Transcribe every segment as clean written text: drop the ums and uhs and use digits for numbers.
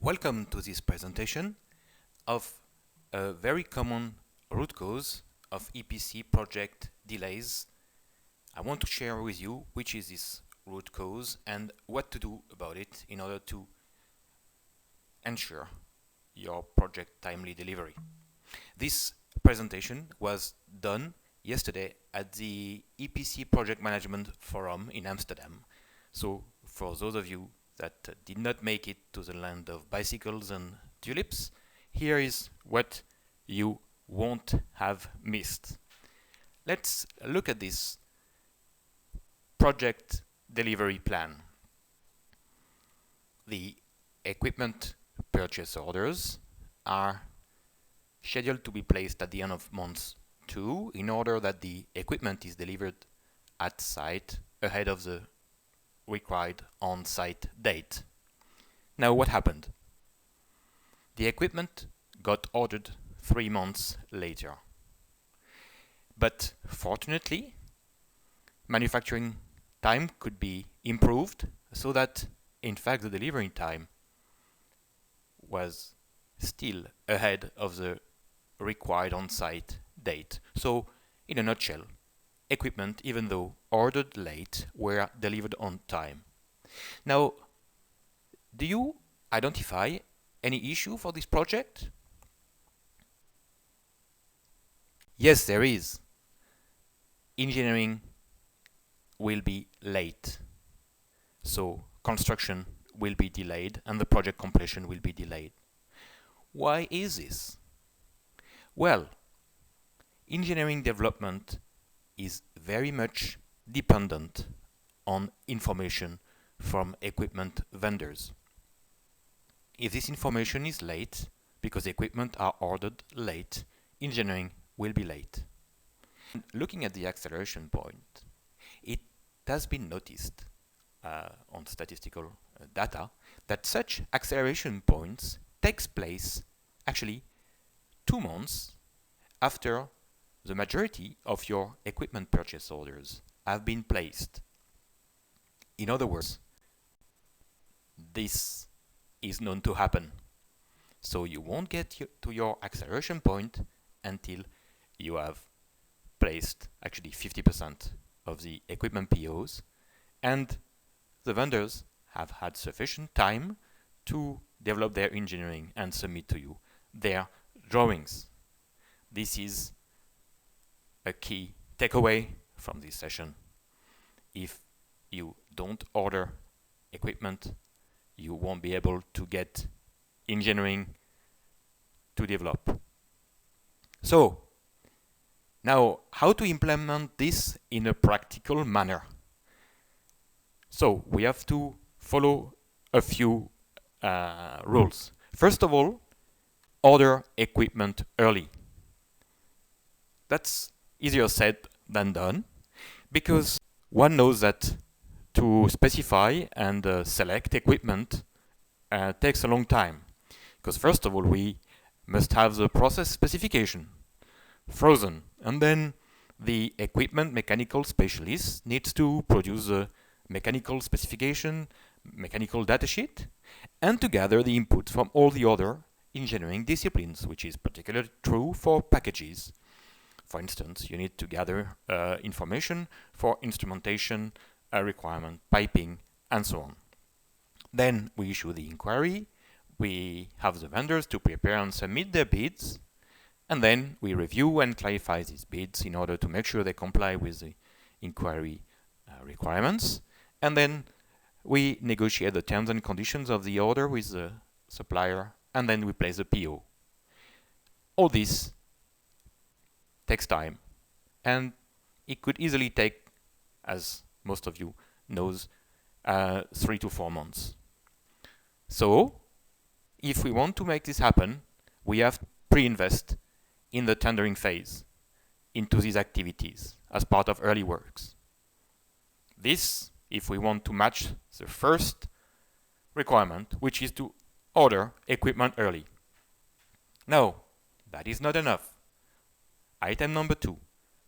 Welcome to this presentation of a very common root cause of EPC project delays. I want to share with you which is this root cause and what to do about it in order to ensure your project timely delivery. This presentation was done yesterday at the EPC Project Management Forum in Amsterdam. So for those of you that did not make it to the land of bicycles and tulips, here is what you won't have missed. Let's look at this project delivery plan. The equipment purchase orders are scheduled to be placed at the end of month 2 in order that the equipment is delivered at site ahead of the required on-site date. Now what happened? The equipment got ordered 3 months later. But fortunately, manufacturing time could be improved so that in fact the delivery time was still ahead of the required on-site date. So in a nutshell, equipment, even though ordered late, were delivered on time. Now, do you identify any issue for this project? Yes, there is. Engineering will be late. So construction will be delayed and the project completion will be delayed. Why is this? Well, engineering development is very much dependent on information from equipment vendors. If this information is late, because equipment are ordered late, engineering will be late. Looking at the acceleration point, it has been noticed on statistical data that such acceleration points takes place actually 2 months after the majority of your equipment purchase orders have been placed. In other words, this is known to happen. So you won't get to your acceleration point until you have placed actually 50% of the equipment POs and the vendors have had sufficient time to develop their engineering and submit to you their drawings. This is a key takeaway from this session. If you don't order equipment, you won't be able to get engineering to develop. So, now how to implement this in a practical manner? So, we have to follow a few rules. First of all, order equipment early. That's easier said than done, because one knows that to specify and select equipment takes a long time. Because first of all, we must have the process specification frozen, and then the equipment mechanical specialist needs to produce a mechanical specification, mechanical datasheet, and to gather the input from all the other engineering disciplines, which is particularly true for packages. For instance, you need to gather information for instrumentation, requirement, piping, and so on. Then we issue the inquiry, we have the vendors to prepare and submit their bids, and then we review and clarify these bids in order to make sure they comply with the inquiry requirements, and then we negotiate the terms and conditions of the order with the supplier, and then we place the PO. All this takes time, and it could easily take, as most of you knows, 3 to 4 months. So, if we want to make this happen, we have to pre-invest in the tendering phase into these activities as part of early works. This, if we want to match the first requirement, which is to order equipment early. Now, that is not enough. Item number 2.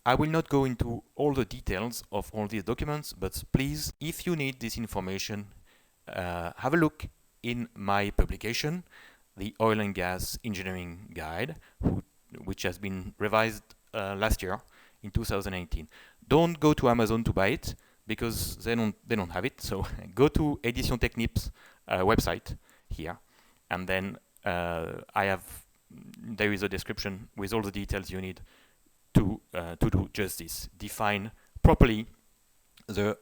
I will not go into all the details of all these documents, but please, if you need this information, have a look in my publication, the Oil and Gas Engineering Guide, which has been revised last year in 2018. Don't go to Amazon to buy it because they don't have it. So go to Edition Technip's website here, and then there is a description with all the details you need to do just this. Define properly the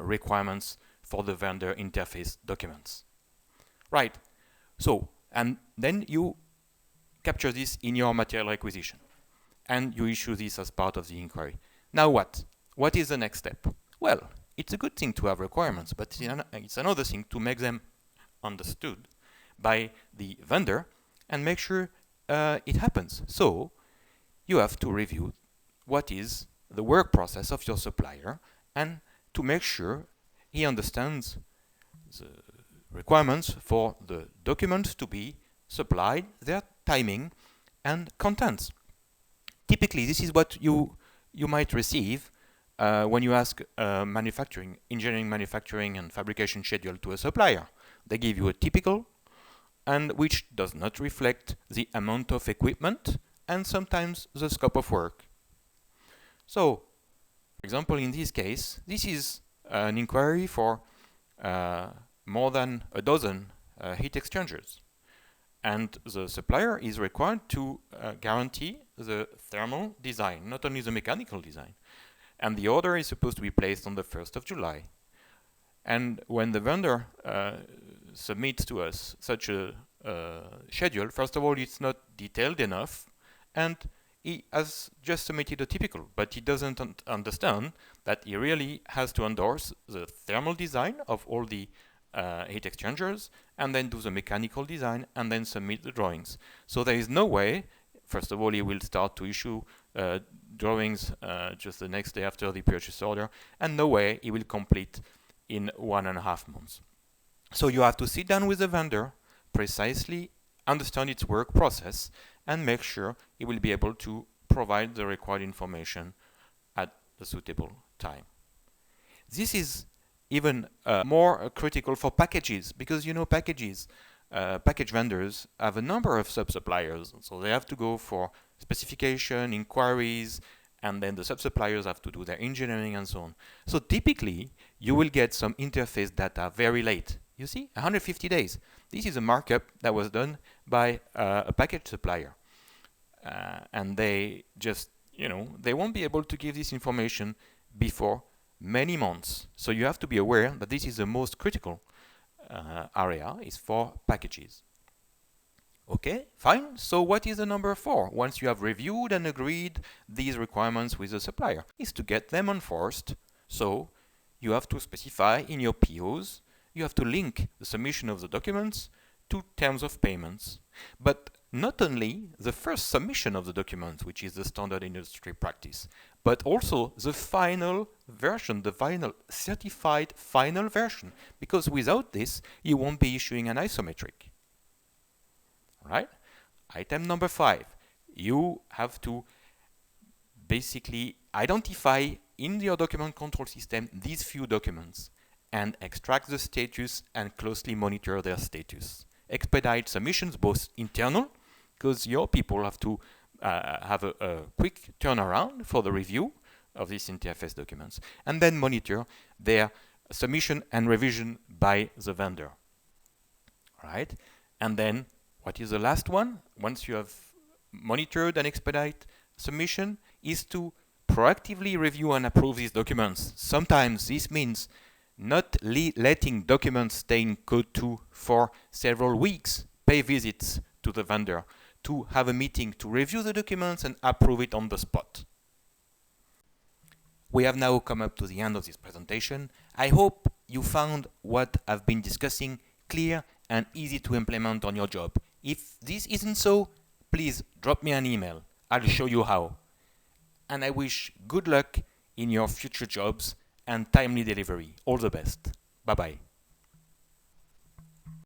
requirements for the vendor interface documents. Right. So, and then you capture this in your material requisition, and you issue this as part of the inquiry. Now what? What is the next step? Well, it's a good thing to have requirements, but it's another thing to make them understood by the vendor and make sure it happens. So you have to review what is the work process of your supplier and to make sure he understands the requirements for the documents to be supplied, their timing and contents. Typically, this is what you might receive when you ask engineering, manufacturing and fabrication schedule to a supplier. They give you a typical, and which does not reflect the amount of equipment and sometimes the scope of work. So, for example, in this case, this is an inquiry for more than a dozen heat exchangers. And the supplier is required to guarantee the thermal design, not only the mechanical design. And the order is supposed to be placed on the 1st of July. And when the vendor submits to us such a schedule, first of all, it's not detailed enough, and he has just submitted a typical, but he doesn't understand that he really has to endorse the thermal design of all the heat exchangers, and then do the mechanical design, and then submit the drawings. So there is no way, first of all, he will start to issue drawings just the next day after the purchase order, and no way he will complete in 1.5 months. So you have to sit down with the vendor, precisely understand its work process, and make sure he will be able to provide the required information at the suitable time. This is even more critical for packages, because package vendors have a number of sub-suppliers, so they have to go for specification, inquiries, and then the sub-suppliers have to do their engineering and so on. So typically, you will get some interface data very late. You see, 150 days. This is a markup that was done by a package supplier. And they just, they won't be able to give this information before many months. So you have to be aware that this is the most critical area, is for packages. Okay, fine. So what is the number 4? Once you have reviewed and agreed these requirements with the supplier, is to get them enforced. So you have to specify in your POs, you have to link the submission of the documents to terms of payments. But not only the first submission of the documents, which is the standard industry practice, but also the final version, the final certified final version, because without this, you won't be issuing an isometric. Right? Item number 5, you have to basically identify in your document control system these few documents and extract the status and closely monitor their status. Expedite submissions, both internal, because your people have to have a quick turnaround for the review of these interface documents, and then monitor their submission and revision by the vendor. Right? And then, what is the last one? Once you have monitored and expedite submission, is to proactively review and approve these documents. Sometimes this means not letting documents stay in Code 2 for several weeks, pay visits to the vendor, to have a meeting to review the documents and approve it on the spot. We have now come up to the end of this presentation. I hope you found what I've been discussing clear and easy to implement on your job. If this isn't so, please drop me an email. I'll show you how. And I wish good luck in your future jobs and timely delivery. All the best. Bye-bye.